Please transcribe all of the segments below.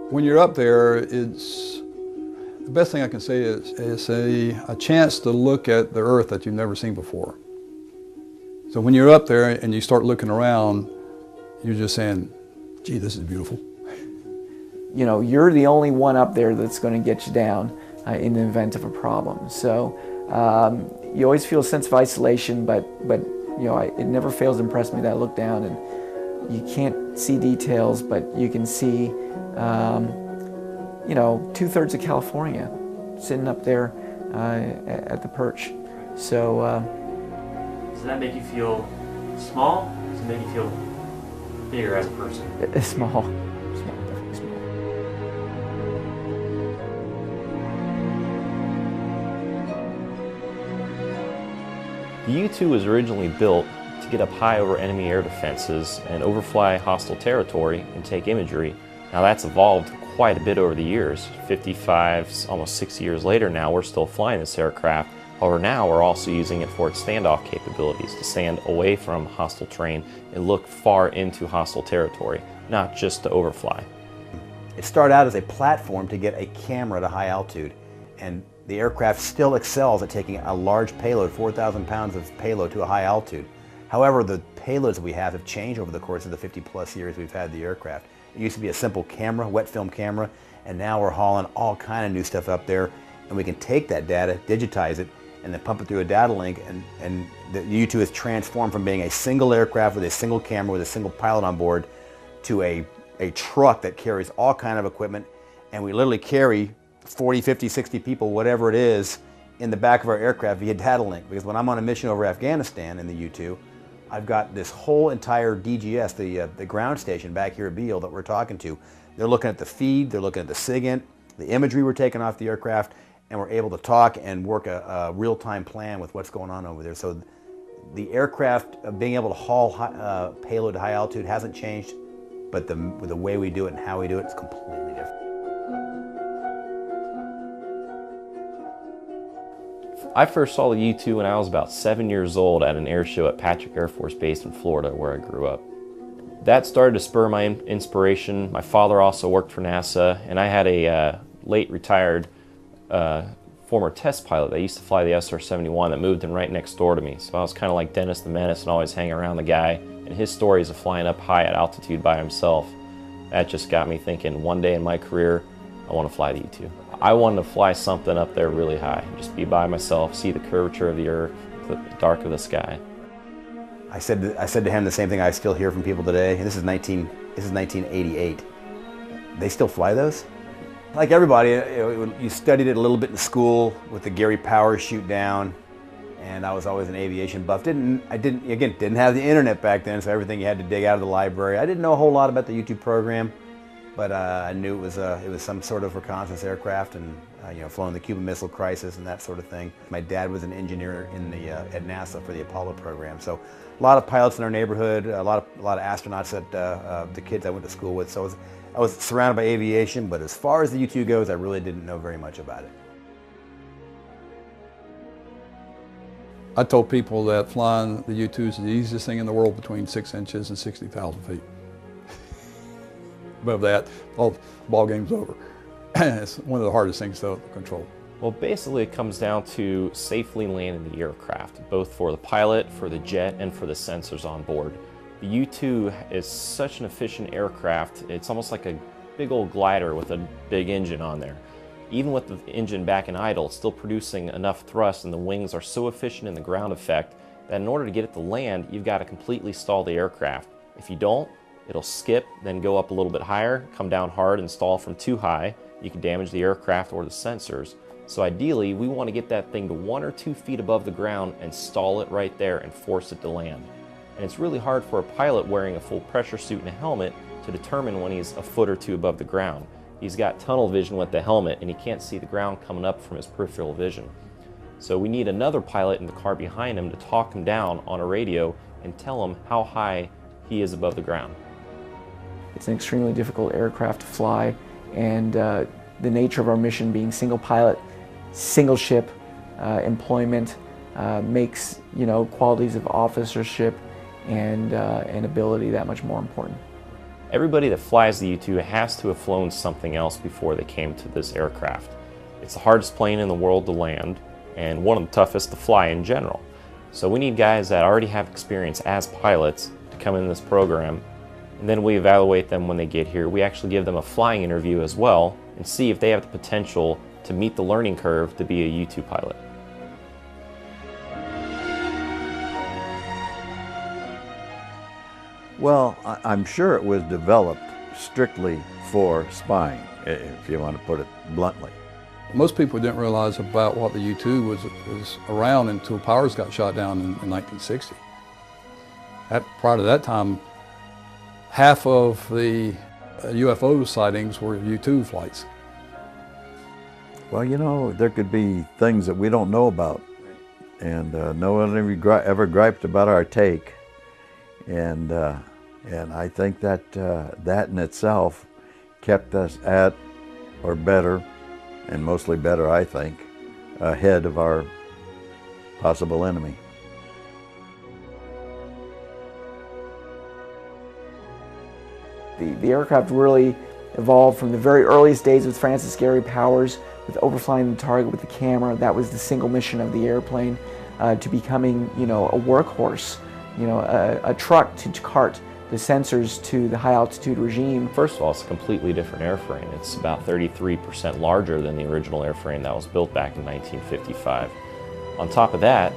When you're up there, it's the best thing I can say is it's a chance to look at the Earth that you've never seen before. So when you're up there and you start looking around, you're just saying, gee, this is beautiful. You know, you're the only one up there that's going to get you down in the event of a problem. So you always feel a sense of isolation, but you know, it never fails to impress me that I look down and you can't see details, but you can see, you know, 2/3 of California sitting up there at the perch. So. Does that make you feel small? Does it make you feel bigger as a person? Small. Definitely small. The U-2 was originally built to get up high over enemy air defenses and overfly hostile territory and take imagery. Now that's evolved quite a bit over the years. 55, almost 60 years later now, we're still flying this aircraft. However, now we're also using it for its standoff capabilities to stand away from hostile terrain and look far into hostile territory, not just to overfly. It started out as a platform to get a camera to high altitude, and the aircraft still excels at taking a large payload, 4,000 pounds of payload, to a high altitude. However, the payloads we have changed over the course of the 50+ years we've had the aircraft. It used to be a simple camera, wet film camera, and now we're hauling all kind of new stuff up there, and we can take that data, digitize it, and then pump it through a data link, and the U-2 has transformed from being a single aircraft with a single camera with a single pilot on board to a truck that carries all kind of equipment, and we literally carry 40, 50, 60 people, whatever it is, in the back of our aircraft via data link. Because when I'm on a mission over Afghanistan in the U-2, I've got this whole entire DGS, the ground station back here at Beale that we're talking to. They're looking at the feed, they're looking at the SIGINT, the imagery we're taking off the aircraft, and we're able to talk and work a real-time plan with what's going on over there. So the aircraft being able to haul payload to high altitude hasn't changed, but the way we do it and how we do it is completely different. I first saw the U-2 when I was about 7 years old at an air show at Patrick Air Force Base in Florida, where I grew up. That started to spur my inspiration. My father also worked for NASA, and I had a late retired former test pilot that used to fly the SR-71 that moved in right next door to me. So I was kind of like Dennis the Menace and always hang around the guy and his stories of flying up high at altitude by himself. That just got me thinking, one day in my career, I want to fly the U-2. I wanted to fly something up there really high, just be by myself, see the curvature of the earth, the dark of the sky. I said to him the same thing I still hear from people today. This is 1988. They still fly those? Like everybody, you studied it a little bit in school with the Gary Powers shoot down, and I was always an aviation buff. Didn't have the internet back then, so everything you had to dig out of the library. I didn't know a whole lot about the U-2 program, but I knew it was some sort of reconnaissance aircraft, and flown the Cuban Missile Crisis and that sort of thing. My dad was an engineer at NASA for the Apollo program, so a lot of pilots in our neighborhood, a lot of astronauts that the kids I went to school with. So I was surrounded by aviation, but as far as the U-2 goes, I really didn't know very much about it. I told people that flying the U-2 is the easiest thing in the world between 6 inches and 60,000 feet. Above that, ball game's over. It's one of the hardest things to control. Well, basically it comes down to safely landing the aircraft, both for the pilot, for the jet, and for the sensors on board. The U-2 is such an efficient aircraft, it's almost like a big old glider with a big engine on there. Even with the engine back in idle, it's still producing enough thrust, and the wings are so efficient in the ground effect that in order to get it to land, you've got to completely stall the aircraft. If you don't, it'll skip, then go up a little bit higher, come down hard and stall from too high. You can damage the aircraft or the sensors. So ideally, we want to get that thing to 1 or 2 feet above the ground and stall it right there and force it to land. And it's really hard for a pilot wearing a full pressure suit and a helmet to determine when he's a foot or 2 above the ground. He's got tunnel vision with the helmet and he can't see the ground coming up from his peripheral vision. So we need another pilot in the car behind him to talk him down on a radio and tell him how high he is above the ground. It's an extremely difficult aircraft to fly, and the nature of our mission being single pilot, single ship employment makes qualities of officership and ability that much more important. Everybody that flies the U-2 has to have flown something else before they came to this aircraft. It's the hardest plane in the world to land and one of the toughest to fly in general. So we need guys that already have experience as pilots to come in this program, and then we evaluate them when they get here. We actually give them a flying interview as well and see if they have the potential to meet the learning curve to be a U-2 pilot. Well, I'm sure it was developed strictly for spying, if you want to put it bluntly. Most people didn't realize about what the U-2 was around until Powers got shot down in 1960. Prior to that time, half of the UFO sightings were U-2 flights. Well, you know, there could be things that we don't know about, and no one ever griped about our take. And I think that that in itself kept us at, or better, and mostly better, I think, ahead of our possible enemy. The aircraft really evolved from the very earliest days with Francis Gary Powers, with overflying the target with the camera. That was the single mission of the airplane, to becoming, you know, a workhorse, you know, a truck to cart the sensors to the high altitude regime. First of all, it's a completely different airframe. It's about 33% larger than the original airframe that was built back in 1955. On top of that,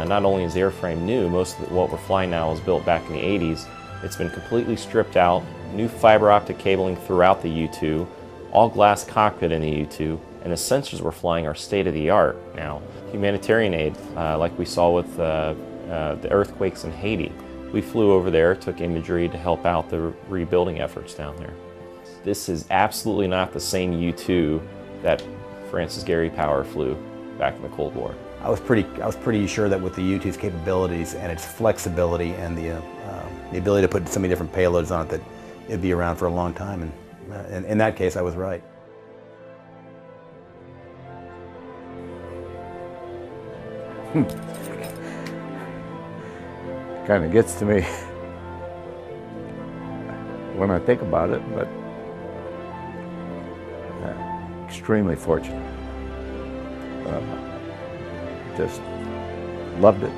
not only is the airframe new, most of what we're flying now was built back in the 80s. It's been completely stripped out, new fiber optic cabling throughout the U-2, all glass cockpit in the U-2, and the sensors we're flying are state-of-the-art now. Humanitarian aid, like we saw with the earthquakes in Haiti. We flew over there, took imagery to help out the rebuilding efforts down there. This is absolutely not the same U-2 that Francis Gary Powers flew back in the Cold War. I was pretty sure that with the U-2's capabilities and its flexibility and the ability to put so many different payloads on it, that it'd be around for a long time. And in that case, I was right. Kind of gets to me when I think about it, but extremely fortunate. Just loved it.